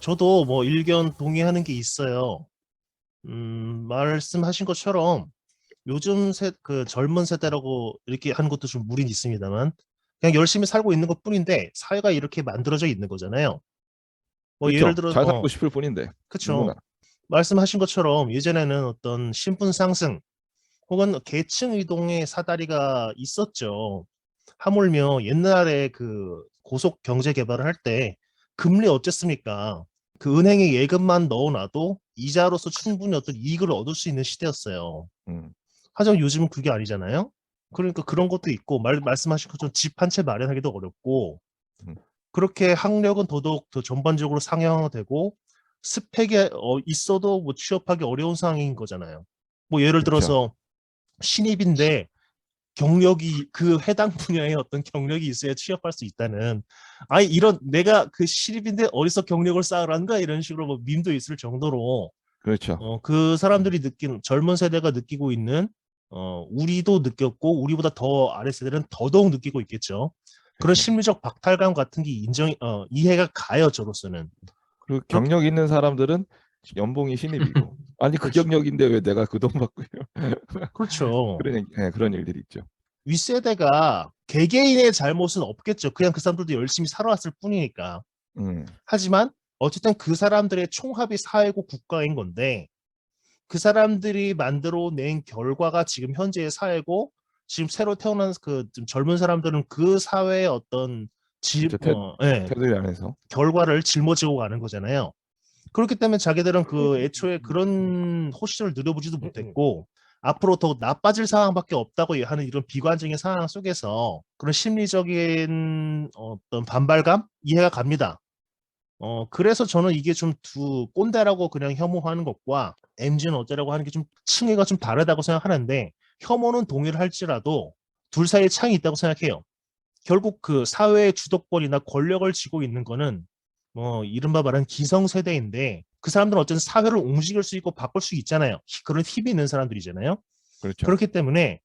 저도 뭐 일견 동의하는 게 있어요. 말씀하신 것처럼 요즘 그 젊은 세대라고 이렇게 하는 것도 좀 무리는 있습니다만 그냥 열심히 살고 있는 것뿐인데 사회가 이렇게 만들어져 있는 거잖아요. 뭐 예를 그렇죠. 들어 잘 살고 싶을 뿐인데 누구나. 그쵸. 말씀하신 것처럼 예전에는 어떤 신분 상승 혹은 계층 이동의 사다리가 있었죠. 하물며 옛날에 그 고속 경제 개발을 할 때 금리 어땠습니까? 그 은행에 예금만 넣어놔도 이자로서 충분히 어떤 이익을 얻을 수 있는 시대였어요. 음, 하지만 요즘은 그게 아니잖아요. 그러니까 그런 것도 있고 말씀하신 것처럼 집 한 채 마련하기도 어렵고 음, 그렇게 학력은 더더욱 더 전반적으로 상향화되고 스펙이 있어도 뭐 취업하기 어려운 상황인 거잖아요. 뭐 예를 그렇죠. 들어서 신입인데 경력이 그 해당 분야에 어떤 경력이 있어야 취업할 수 있다는 아니 이런 내가 그 신입인데 어디서 경력을 쌓으란가 이런 식으로 뭐 밈도 있을 정도로 그렇죠. 그 사람들이 느낀 젊은 세대가 느끼고 있는 우리도 느꼈고 우리보다 더 아래 세대는 더더욱 느끼고 있겠죠. 그런 그렇죠. 심리적 박탈감 같은 게 이해가 가요 저로서는. 그리고 그렇게 경력 있는 사람들은 연봉이 신입이고 아니 그 그렇죠. 경력인데 왜 내가 그 돈 받고 그렇죠. 그런 일들이 있죠. 윗세대가 개개인의 잘못은 없겠죠. 그냥 그 사람들도 열심히 살아왔을 뿐이니까. 음, 하지만 어쨌든 그 사람들의 총합이 사회고 국가인 건데 그 사람들이 만들어낸 결과가 지금 현재의 사회고 지금 새로 태어난 그좀 젊은 사람들은 그 사회의 어떤 그렇죠. 예, 테두리 안에서. 결과를 짊어지고 가는 거잖아요. 그렇기 때문에 자기들은 그 애초에 그런 호시를 누려보지도 못했고 앞으로 더 나빠질 상황밖에 없다고 하는 이런 비관적인 상황 속에서 그런 심리적인 어떤 반발감 이해가 갑니다. 그래서 저는 이게 좀 두 꼰대라고 그냥 혐오하는 것과 MZ는 어쩌라고 하는 게 좀 층위가 좀 다르다고 생각하는데 혐오는 동의를 할지라도 둘 사이에 차이가 있다고 생각해요. 결국 그 사회의 주도권이나 권력을 쥐고 있는 거는 뭐 이른바 말하는 기성세대인데 그 사람들은 어쨌든 사회를 움직일 수 있고 바꿀 수 있잖아요. 그런 힘이 있는 사람들이잖아요. 그렇죠. 그렇기 때문에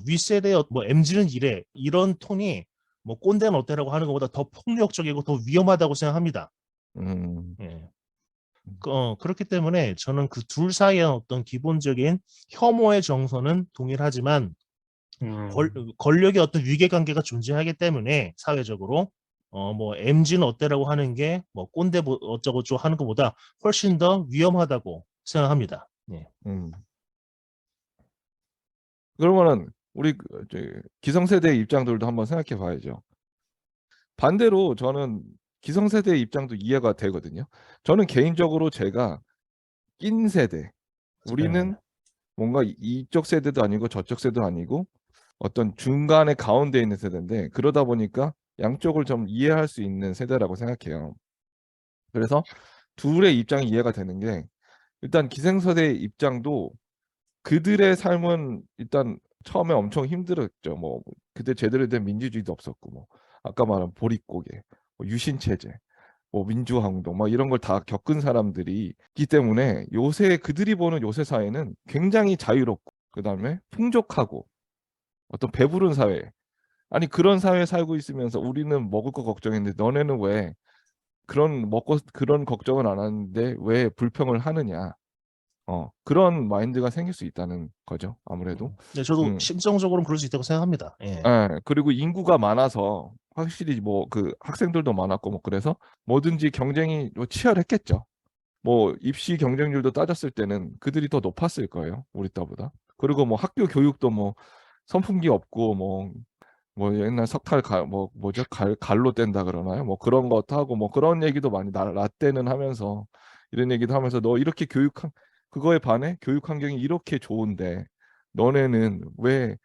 윗세대 뭐 MZ는 이래 이런 톤이 뭐 꼰대는 어때라고 하는 것보다 더 폭력적이고 더 위험하다고 생각합니다. 음, 예. 그렇기 때문에 저는 그 둘 사이의 어떤 기본적인 혐오의 정서는 동일하지만 권력의 어떤 위계관계가 존재하기 때문에 사회적으로 뭐 MZ는 어때라고 하는 게 뭐 꼰대 어쩌고저쩌고 하는 것보다 훨씬 더 위험하다고 생각합니다. 예. 음. 그러면은 우리 기성세대의 입장들도 한번 생각해 봐야죠. 반대로 저는 기성세대의 입장도 이해가 되거든요. 저는 개인적으로 제가 낀 세대, 예. 우리는 뭔가 이쪽 세대도 아니고 저쪽 세대도 아니고 어떤 중간에 가운데 있는 세대인데 그러다 보니까 양쪽을 좀 이해할 수 있는 세대라고 생각해요. 그래서 둘의 입장이 이해가 되는 게 일단 기성세대의 입장도 그들의 삶은 일단 처음에 엄청 힘들었죠. 뭐 그때 제대로 된 민주주의도 없었고 뭐 아까 말한 보릿고개, 뭐 유신 체제, 뭐 민주화 운동 막 이런 걸 다 겪은 사람들이 있기 때문에 요새 그들이 보는 요새 사회는 굉장히 자유롭고 그다음에 풍족하고 어떤 배부른 사회. 아니 그런 사회에 살고 있으면서 우리는 먹을 거 걱정했는데 너네는 왜 그런 걱정을 안 하는데 왜 불평을 하느냐. 그런 마인드가 생길 수 있다는 거죠. 아무래도. 네, 저도 음. 심정적으로는 그럴 수 있다고 생각합니다. 예. 예. 그리고 인구가 많아서 확실히 뭐 그 학생들도 많았고 뭐 그래서 뭐든지 경쟁이 뭐 치열했겠죠. 뭐 입시 경쟁률도 따졌을 때는 그들이 더 높았을 거예요, 우리 때보다. 그리고 뭐 학교 교육도 뭐 선풍기 없고 뭐 옛날 석탈 뭐 뭐죠? 갈로 뗀다 그러나요? 뭐 그런 것도 하고 뭐 그런 얘기도 많이 라떼는 하면서 이런 얘기도 하면서 너 이렇게 그거에 반해 교육 환경이 이렇게 좋은데 너네는 왜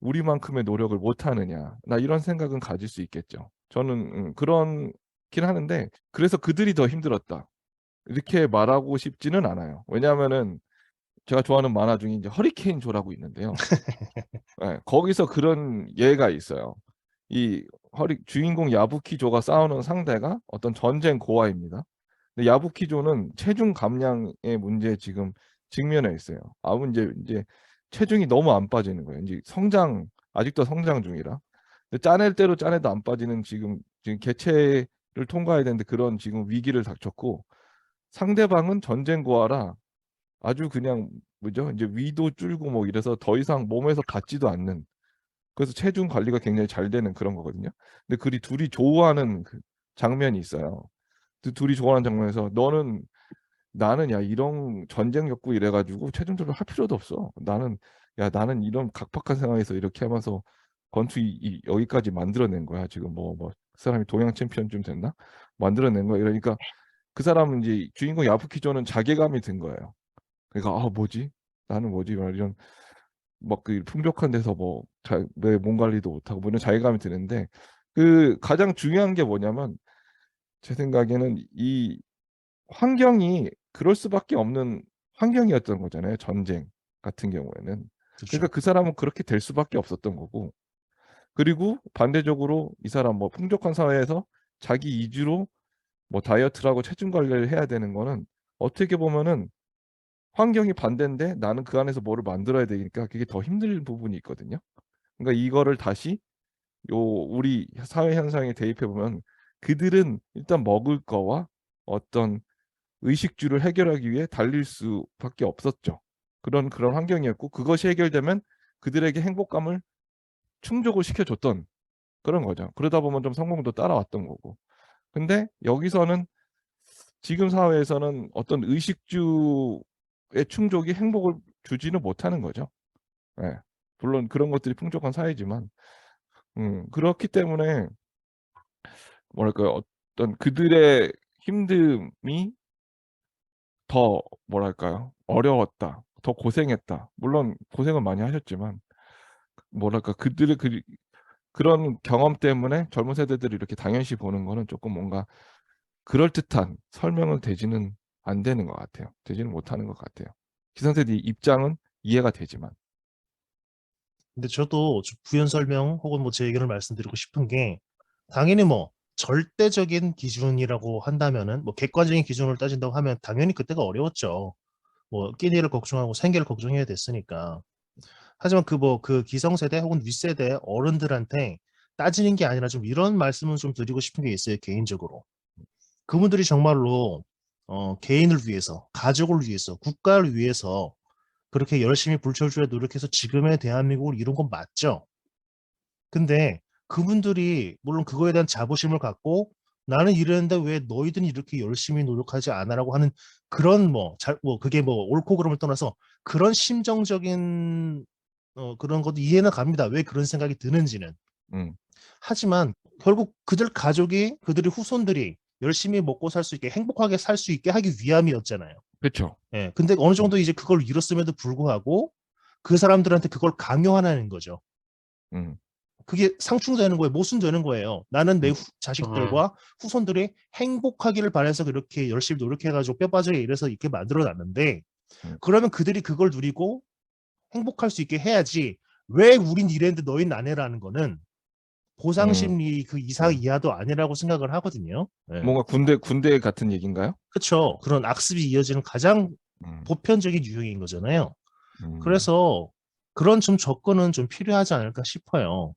우리만큼의 노력을 못 하느냐. 나 이런 생각은 가질 수 있겠죠. 저는 그렇긴 하는데 그래서 그들이 더 힘들었다. 이렇게 말하고 싶지는 않아요. 왜냐하면은 제가 좋아하는 만화 중에 이제 허리케인 조라고 있는데요. 예. 거기서 그런 예가 있어요. 이 주인공 야부키조가 싸우는 상대가 어떤 전쟁 고아입니다. 근데 야부키조는 체중 감량의 문제에 지금 직면해 있어요. 인제 체중이 너무 안 빠지는 거예요. 인제 아직도 성장 중이라. 근데 짜낼 대로 짜내도 안 빠지는 지금 개체를 통과해야 되는데 그런 지금 위기를 닥쳤고 상대방은 전쟁 고아라 아주 그냥 뭐죠? 이제 위도 줄고 뭐 이래서 더 이상 몸에서 받지도 않는 그래서 체중 관리가 굉장히 잘 되는 그런 거거든요. 근데 그 둘이 좋아하는 그 장면이 있어요. 그 둘이 좋아하는 장면에서 너는 나는 야 이런 전쟁 겪고 이래 가지고 체중 조절 할 필요도 없어. 나는 이런 각박한 상황에서 이렇게 하면서 권투 여기까지 만들어낸 거야. 지금 그 사람이 동양 챔피언쯤 됐나? 만들어낸 거야. 이러니까 그 사람은 이제 주인공 야부키조는 자괴감이 든 거예요. 그러니까 '아 뭐지? 나는 뭐지?' 막 이런 막 그 풍족한 데서 왜 몸 관리도 못하고 뭐 이런 자괴감이 드는데 그 가장 중요한 게 뭐냐면 제 생각에는 이 환경이 그럴 수밖에 없는 환경이었던 거잖아요, 전쟁 같은 경우에는. 그러니까 그렇죠. 그 사람은 그렇게 될 수밖에 없었던 거고 그리고 반대적으로 이 사람 풍족한 사회에서 자기 이주로 다이어트를 하고 체중 관리를 해야 되는 거는 어떻게 보면은 환경이 반대인데 나는 그 안에서 뭐를 만들어야 되니까 그게 더 힘든 부분이 있거든요. 그러니까 이거를 다시 우리 사회 현상에 대입해 보면 그들은 일단 먹을 거와 어떤 의식주를 해결하기 위해 달릴 수밖에 없었죠. 그런 환경이었고 그것이 해결되면 그들에게 행복감을 충족을 시켜줬던 그런 거죠. 그러다 보면 좀 성공도 따라왔던 거고. 근데 여기서는 지금 사회에서는 어떤 의식주의 충족이 행복을 주지는 못하는 거죠. 예. 물론 그런 것들이 풍족한 사회지만 그렇기 때문에 뭐랄까요? 어떤 그들의 힘듦이 더 뭐랄까요? 어려웠다. 더 고생했다. 물론 고생은 많이 하셨지만 뭐랄까 그들의 그런 경험 때문에 젊은 세대들이 이렇게 당연시 보는 거는 쪼끔 뭔가 그럴듯한 설명은 되지는 안 되는 것 같아요. 되지는 못하는 것 같아요. 기성세대 입장은 이해가 되지만. 근데 저도 좀 부연 설명 혹은 뭐 제 의견을 말씀드리고 싶은 게 당연히 뭐 절대적인 기준이라고 한다면은 뭐 객관적인 기준을 따진다고 하면 당연히 그때가 어려웠죠. 뭐 끼니를 걱정하고 생계를 걱정해야 됐으니까. 하지만 그 기성세대 혹은 윗세대 어른들한테 따지는 게 아니라 좀 이런 말씀을 좀 드리고 싶은 게 있어요, 개인적으로. 그분들이 정말로 개인을 위해서, 가족을 위해서, 국가를 위해서 그렇게 열심히 불철주야 노력해서 지금의 대한민국을 이룬 건 맞죠. 근데 그분들이 물론 그거에 대한 자부심을 갖고 나는 이랬는데 왜 너희들은 이렇게 열심히 노력하지 않아라고 하는 그런 그게 옳고 그름을 떠나서 그런 심정적인 그런 것도 이해는 갑니다. 왜 그런 생각이 드는지는. 음. 하지만 결국 그들 가족이 그들의 후손들이 열심히 먹고 살 수 있게 행복하게 살 수 있게 하기 위함이었잖아요. 그쵸. 예. 근데 어느 음. 정도 이제 그걸 이뤘음에도 불구하고 그 사람들한테 그걸 강요하라는 거죠. 음. 그게 상충되는 거예요. 모순되는 거예요. 나는 내 음. 자식들과 후손들이 행복하기를 바라서 그렇게 열심히 노력해가지고 뼈 빠지게 일해서 이렇게 만들어 놨는데 음. 그러면 그들이 그걸 누리고 행복할 수 있게 해야지 왜 우린 이랬는데 너희는 안 해라는 거는 음. 보상심리 그 이상 이하도 아니라고 생각을 하거든요. 예. 뭔가 군대 같은 얘기인가요? 그렇죠. 그런 악습이 이어지는 가장 음. 보편적인 유형인 거잖아요. 음. 그래서 그런 좀 접근은 좀 필요하지 않을까 싶어요.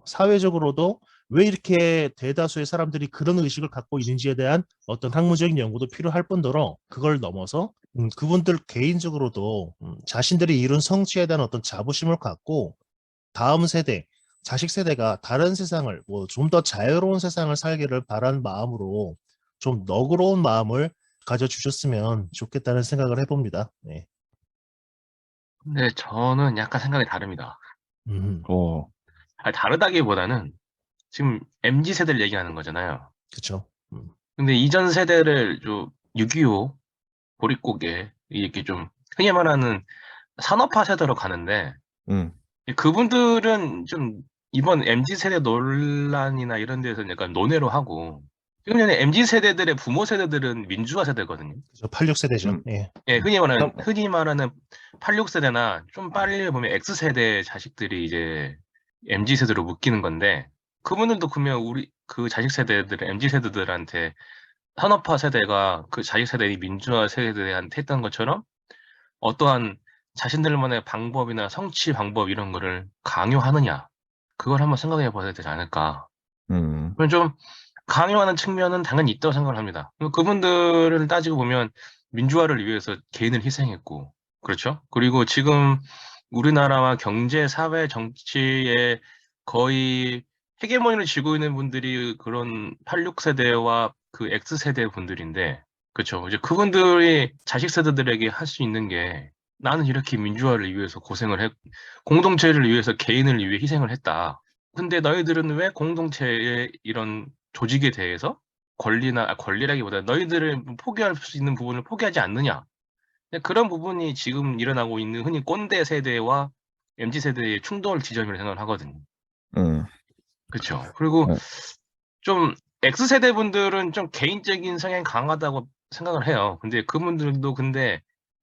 사회적으로도 왜 이렇게 대다수의 사람들이 그런 의식을 갖고 있는지에 대한 어떤 학문적인 연구도 필요할 뿐더러 그걸 넘어서 그분들 개인적으로도 자신들이 이룬 성취에 대한 어떤 자부심을 갖고 다음 세대, 자식 세대가 다른 세상을 좀 더 자유로운 세상을 살기를 바라는 마음으로 좀 너그러운 마음을 가져주셨으면 좋겠다는 생각을 해봅니다. 네. 근데 저는 약간 생각이 다릅니다. 음, 어. 아니, 다르다기보다는 지금 MZ 세대를 얘기하는 거잖아요. 그쵸. 근데 이전 세대를 6.25 보릿고개 이렇게 좀 흔히 말하는 산업화 세대로 가는데 음. 그분들은 좀 이번 MZ 세대 논란이나 이런 데서 약간 논외로 하고 지금 전에 MZ 세대들의 부모 세대들은 민주화 세대거든요. 그죠. 86세대죠. 음. 예. 예, 참 흔히 말하는 86세대나 좀 빨리 보면 X세대 자식들이 이제 MZ세대로 묶이는 건데, 그분들도 그러면 우리 그 자식 세대들, MZ세대들한테 산업화 세대가 그 자식 세대의 민주화 세대한테 했던 것처럼 어떠한 자신들만의 방법이나 성취 방법 이런 거를 강요하느냐. 그걸 한번 생각해 봐야 되지 않을까. 음. 그건 좀 강요하는 측면은 당연히 있다고 생각을 합니다. 그분들을 따지고 보면 민주화를 위해서 개인을 희생했고, 그렇죠? 그리고 지금 우리나라와 경제, 사회, 정치에 거의 헤게모니를 쥐고 있는 분들이 그런 86세대와 그 X세대 분들인데, 그렇죠? 이제 그분들이 자식 세대들에게 할 수 있는 게 나는 이렇게 민주화를 위해서 고생을 했, 공동체를 위해서 개인을 위해 희생을 했다. 근데 너희들은 왜 공동체의 이런 조직에 대해서 권리라기보다 너희들을 포기할 수 있는 부분을 포기하지 않느냐. 근데 그런 부분이 지금 일어나고 있는 흔히 꼰대 세대와 MZ 세대의 충돌 지점이라고 생각을 하거든요. 음. 그렇죠. 그리고 네. 좀 X세대 분들은 좀 개인적인 성향이 강하다고 생각을 해요. 근데 그분들도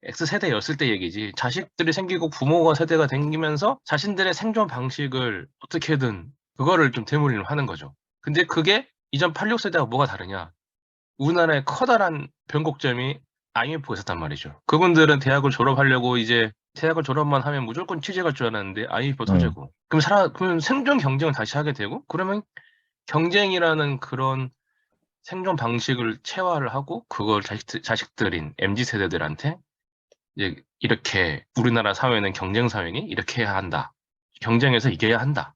X세대였을 때 얘기지. 자식들이 생기고 부모가 세대가 생기면서 자신들의 생존 방식을 어떻게든 그거를 좀 되물림을 하는 거죠. 근데 그게 이전 86세대와 뭐가 다르냐? 우리나라의 커다란 변곡점이 IMF가 있었단 말이죠. 그분들은 대학을 졸업하려고 이제 대학을 졸업만 하면 무조건 취직할 줄 알았는데 IMF가 음. 터지고. 그럼 생존 경쟁을 다시 하게 되고, 그러면 경쟁이라는 그런 생존 방식을 체화를 하고, 그걸 자식들인 MZ 세대들한테 이제 이렇게 우리나라 사회는 경쟁 사회니 이렇게 해야 한다. 경쟁에서 이겨야 한다.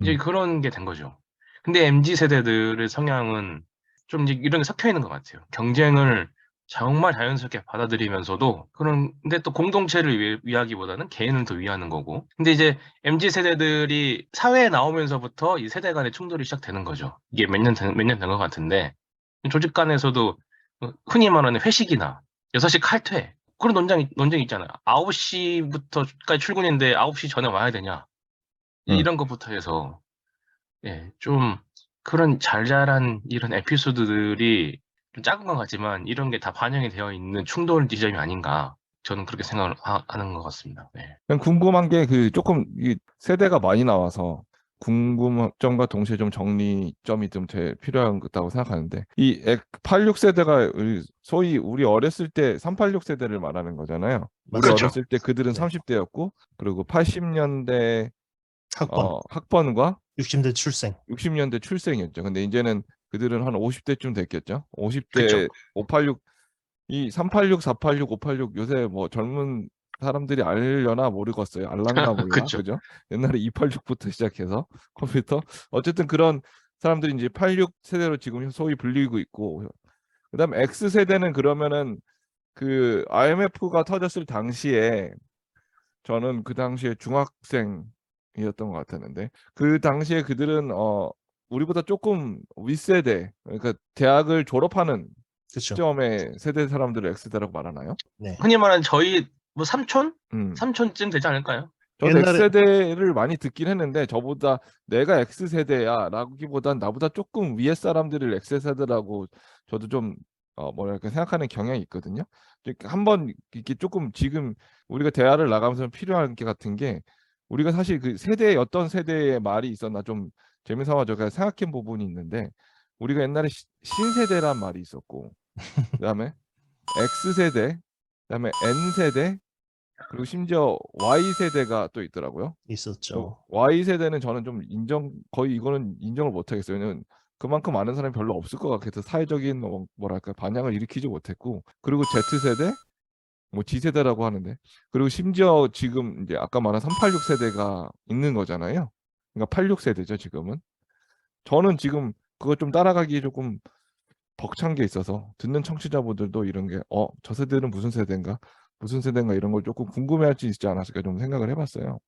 이제 음. 그런 게 된 거죠. 근데 MZ 세대들의 성향은 좀 이제 이런 게 섞여 있는 것 같아요. 경쟁을 정말 자연스럽게 받아들이면서도 근데 또 공동체를 위하기보다는 개인을 더 위하는 거고. 근데 이제 MZ 세대들이 사회에 나오면서부터 이 세대 간의 충돌이 시작되는 거죠. 이게 몇 년 된 것 같은데 조직 간에서도 흔히 말하는 회식이나 6시 칼퇴 그런 논쟁이 있잖아요. 9시부터까지 출근인데 9시 전에 와야 되냐. 음. 이런 것부터 해서 예, 좀 그런 잘잘한 이런 에피소드들이 좀 작은 것 같지만 이런 게 다 반영이 되어 있는 충돌 지점이 아닌가 저는 그렇게 생각을 하는 것 같습니다. 네. 그냥 궁금한 게 그 조금 이 세대가 많이 나와서 궁금한 점과 동시에 좀 정리점이 좀 필요하다고 생각하는데 이 86세대가 소위 우리 어렸을 때 386 세대를 말하는 거잖아요. 우리 그렇죠. 어렸을 때 그들은 네. 30대였고 그리고 80년대 학번, 학번과 60대 출생. 60년대 출생이었죠. 근데 이제는 그들은 한 50대쯤 됐겠죠. 50대 그렇죠. 586 이 386, 486, 586 요새 뭐 젊은 사람들이 알려나 모르겠어요. 알랑가 몰라. 그렇죠. 그죠? 옛날에 286부터 시작해서 컴퓨터 어쨌든 그런 사람들이 이제 86 세대로 지금 소위 불리고 있고 그다음에 X 세대는 그러면은 그 IMF가 터졌을 당시에 저는 그 당시에 중학생이었던 것 같았는데 그 당시에 그들은 우리보다 조금 윗세대 그러니까 대학을 졸업하는 그렇죠. 시점의 세대 사람들을 X세대라고 말하나요? 네. 흔히 말하는 저희 뭐 삼촌? 음. 삼촌쯤 되지 않을까요? 저도 옛날에 X세대를 많이 듣긴 했는데 저보다 내가 X세대야 라기보단 나보다 조금 위에 사람들을 X세대라고 저도 좀 뭐랄까 생각하는 경향이 있거든요. 한번 이렇게 조금 지금 우리가 대화를 나가면서 필요한 게 같은 게 우리가 사실 그 세대에 어떤 세대의 말이 있었나 좀 재미삼아 제가 생각한 부분이 있는데 우리가 옛날에 신세대란 말이 있었고 그다음에 X세대 그다음에 N세대 그리고 심지어 Y세대가 또 있더라고요. 있었죠. Y세대는 저는 좀 거의 이거는 인정을 못 하겠어요. 왜냐면 그만큼 많은 사람이 별로 없을 것 같아서 사회적인 뭐랄까 반향을 일으키지 못했고 그리고 Z세대 뭐 G세대라고 하는데 그리고 심지어 지금 이제 아까 말한 386 세대가 있는 거잖아요. 그러니까 86 세대죠, 지금은. 저는 지금 그거 좀 따라가기 조금 벅찬 게 있어서 듣는 청취자분들도 이런 게 저 세대는 무슨 세대인가 이런 걸 조금 궁금해할 수 있지 않았을까 좀 생각을 해봤어요.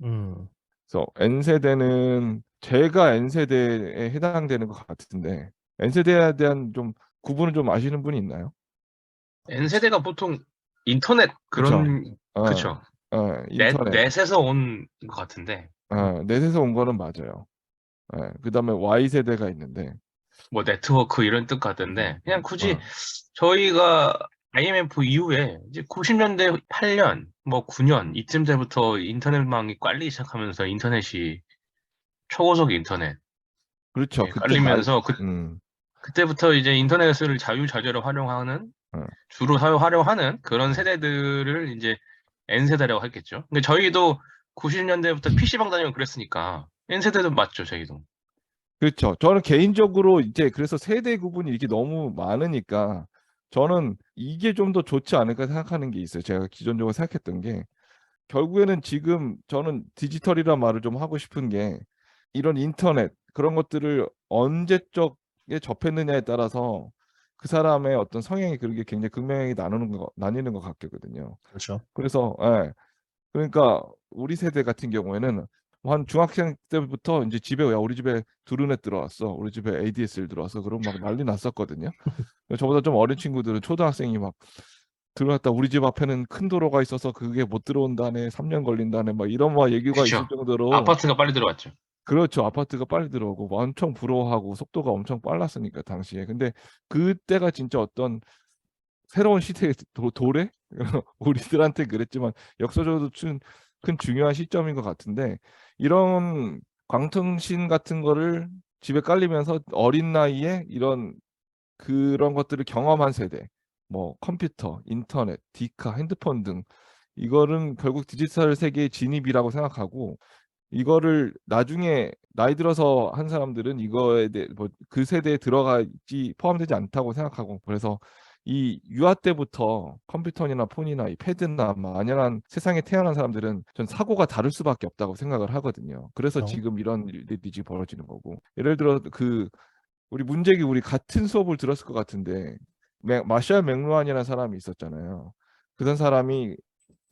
음. 그래서 N세대는 제가 N세대에 해당되는 것 같은데 N세대에 대한 좀 구분을 좀 아시는 분이 있나요? N세대가 보통 인터넷 그쵸? 그런 어, 그쵸. 인터넷, 넷에서 온 것 같은데 넷에서 온 거는 맞아요. 그다음에 Y세대가 있는데 뭐 네트워크 이런 뜻 같은데 그냥 굳이 어, 저희가 IMF 이후에 이제 90년대 8년 뭐 9년 이쯤 때부터 인터넷망이 깔리기 시작하면서 인터넷이 초고속 인터넷 그렇죠. 그때 깔리면서 음, 그때부터 이제 인터넷을 자유자재로 활용하는 어, 주로 활용하는 그런 세대들을 이제 N세대라고 했겠죠. 근데 저희도 90년대부터 PC방 다니고 그랬으니까 N세대도 맞죠, 저희도. 그렇죠. 저는 개인적으로 이제 그래서 세대 구분이 이렇게 너무 많으니까 저는 이게 좀 더 좋지 않을까 생각하는 게 있어요. 제가 기존적으로 생각했던 게 결국에는 지금 저는 디지털이란 말을 좀 하고 싶은 게 이런 인터넷 그런 것들을 언제적에 접했느냐에 따라서 그 사람의 어떤 성향이 그런 게 굉장히 극명하게 나뉘는 것 같거든요. 그렇죠. 그래서 예. 그러니까 우리 세대 같은 경우에는 뭐 한 중학생 때부터 인제 집에 "야 우리 집에 드론넷 들어왔어. 우리 집에 ADSL 들어왔어." 그러면 막 난리 났었거든요. 저보다 좀 어린 친구들은 초등학생이 막 들어왔다. "우리 집 앞에는 큰 도로가 있어서 그게 못 들어온다네. 3년 걸린다네." 막 이런 막 얘기가 있을 그렇죠. 정도로 아파트가 빨리 들어왔죠. 그렇죠. 아파트가 빨리 들어오고 막 엄청 부러워하고 속도가 엄청 빨랐으니까 당시에. 근데 그때가 진짜 어떤 새로운 시대의 도래? 우리들한테 그랬지만 역사적으로 큰 중요한 시점인 것 같은데 이런 광통신 같은 거를 집에 깔리면서 어린 나이에 그런 것들을 경험한 세대 뭐 컴퓨터, 인터넷, 디카, 핸드폰 등 이거는 결국 디지털 세계의 진입이라고 생각하고 이거를 나중에 나이 들어서 한 사람들은 이거에 대해 뭐 그 세대에 포함되지 않다고 생각하고 그래서 이 유아 때부터 컴퓨터나 폰이나 이 패드나 만연한 세상에 태어난 사람들은 전 사고가 다를 수밖에 없다고 생각을 하거든요. 그래서 그렇죠. 지금 이런 일들이 지금 벌어지는 거고. 예를 들어 우리 같은 수업을 들었을 것 같은데 마샬 맥루한이라는 사람이 있었잖아요. 그런 사람이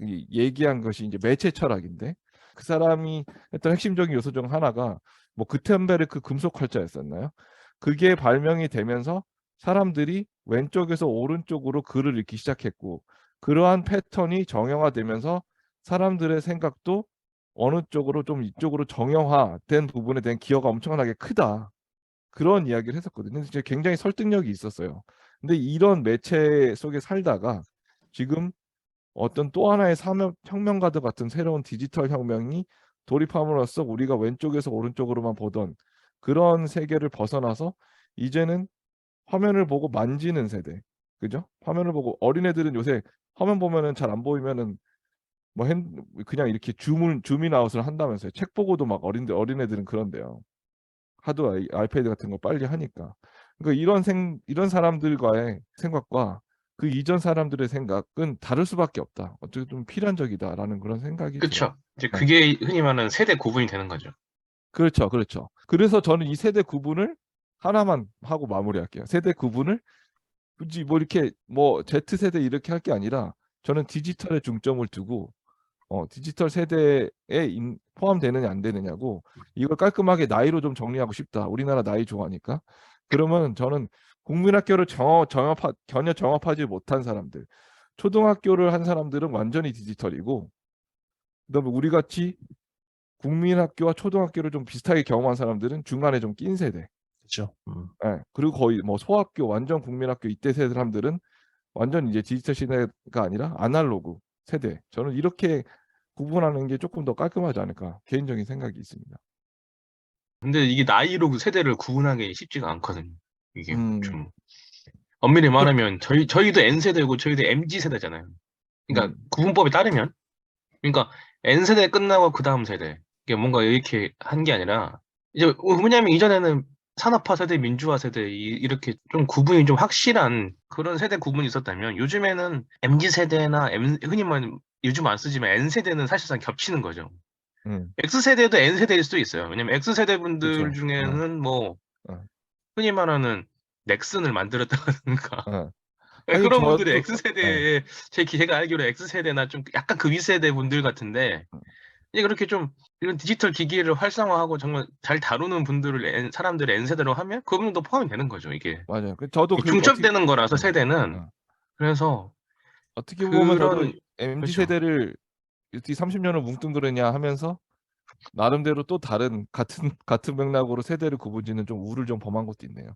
이 얘기한 것이 이제 매체 철학인데 그 사람이 했던 핵심적인 요소 중 하나가 뭐 구텐베르크 금속 활자였었나요? 그게 발명이 되면서 사람들이 왼쪽에서 오른쪽으로 글을 읽기 시작했고 그러한 패턴이 정형화되면서 사람들의 생각도 어느 쪽으로 좀 이쪽으로 정형화된 부분에 대한 기여가 엄청나게 크다. 그런 이야기를 했었거든요. 진짜 굉장히 설득력이 있었어요. 근데 이런 매체 속에 살다가 지금 어떤 또 하나의 산업 혁명가들 같은 새로운 디지털 혁명이 돌입함으로써 우리가 왼쪽에서 오른쪽으로만 보던 그런 세계를 벗어나서 이제는 화면을 보고 만지는 세대. 그죠? 화면을 보고 어린애들은 요새 화면 보면은 잘 안 보이면은 뭐 그냥 이렇게 줌인 아웃을 한다면서요. 책 보고도 막 어린애들은 그런대요. 하도 아이패드 같은 거 빨리 하니까. 그러니까 이런 사람들과의 생각과 그 이전 사람들의 생각은 다를 수밖에 없다. 어떻게 좀 필연적이다라는 그런 생각이 들어요. 그쵸. 이제 네. 그게 흔히 말하는 세대 구분이 되는 거죠. 그렇죠, 그렇죠. 그래서 저는 이 세대 구분을 하나만 하고 마무리할게요. 세대 구분을 굳이 뭐 이렇게 뭐 Z세대 이렇게 할 게 아니라 저는 디지털에 중점을 두고 디지털 세대에 포함되느냐 안 되느냐고 이걸 깔끔하게 나이로 좀 정리하고 싶다. 우리나라 나이 좋아하니까. 그러면 저는 국민학교를 전혀 정업하지 못한 사람들, 초등학교를 한 사람들은 완전히 디지털이고 그다음에 우리 같이 국민학교와 초등학교를 좀 비슷하게 경험한 사람들은 중간에 좀 낀 세대. 그렇죠. 예. 그리고 거의 뭐 소학교, 완전 국민학교 이때 세대 사람들은 완전 이제 디지털 시대가 아니라 아날로그 세대. 저는 이렇게 구분하는 게 쪼끔 더 깔끔하지 않을까 개인적인 생각이 있습니다. 근데 이게 나이로 그 세대를 구분하기 쉽지가 않거든요. 이게 음. 좀 엄밀히 그 말하면 저희도 N세대고 저희도 MZ세대잖아요. 그러니까 음. 구분법에 따르면 그러니까 N세대 끝나고 그다음 세대. 이게 뭔가 이렇게 한 게 아니라 이제 뭐냐면 이전에는 산업화 세대, 민주화 세대 이렇게 좀 구분이 좀 확실한 그런 세대 구분이 있었다면 요즘에는 MZ세대나 흔히 말하는 요즘 안 쓰지만 N세대는 사실상 겹치는 거죠. 음. X세대도 N세대일 수도 있어요. 왜냐면 X세대 분들 그쵸. 중에는 뭐 어. 흔히 말하는 넥슨을 만들었다든가 어. 하긴 그런 분들이 저도 예. X세대에 제가 알기로 X세대나 좀 약간 그 윗세대 분들 같은데 이제 그렇게 좀 이런 디지털 기기를 활성화하고 정말 잘 다루는 분들을 사람들을 N세대로 하면 그분도 포함이 되는 거죠, 이게. 맞아요. 저도 중첩되는 거라서 예. 세대는. 어. 그래서 어떻게 보면 저도 그런 MZ 그렇죠. 세대를 어떻게 30 년을 뭉뚱그렸냐 하면서 나름대로 또 다른 같은 맥락으로 세대를 구분짓는 좀 우를 좀 범한 것도 있네요.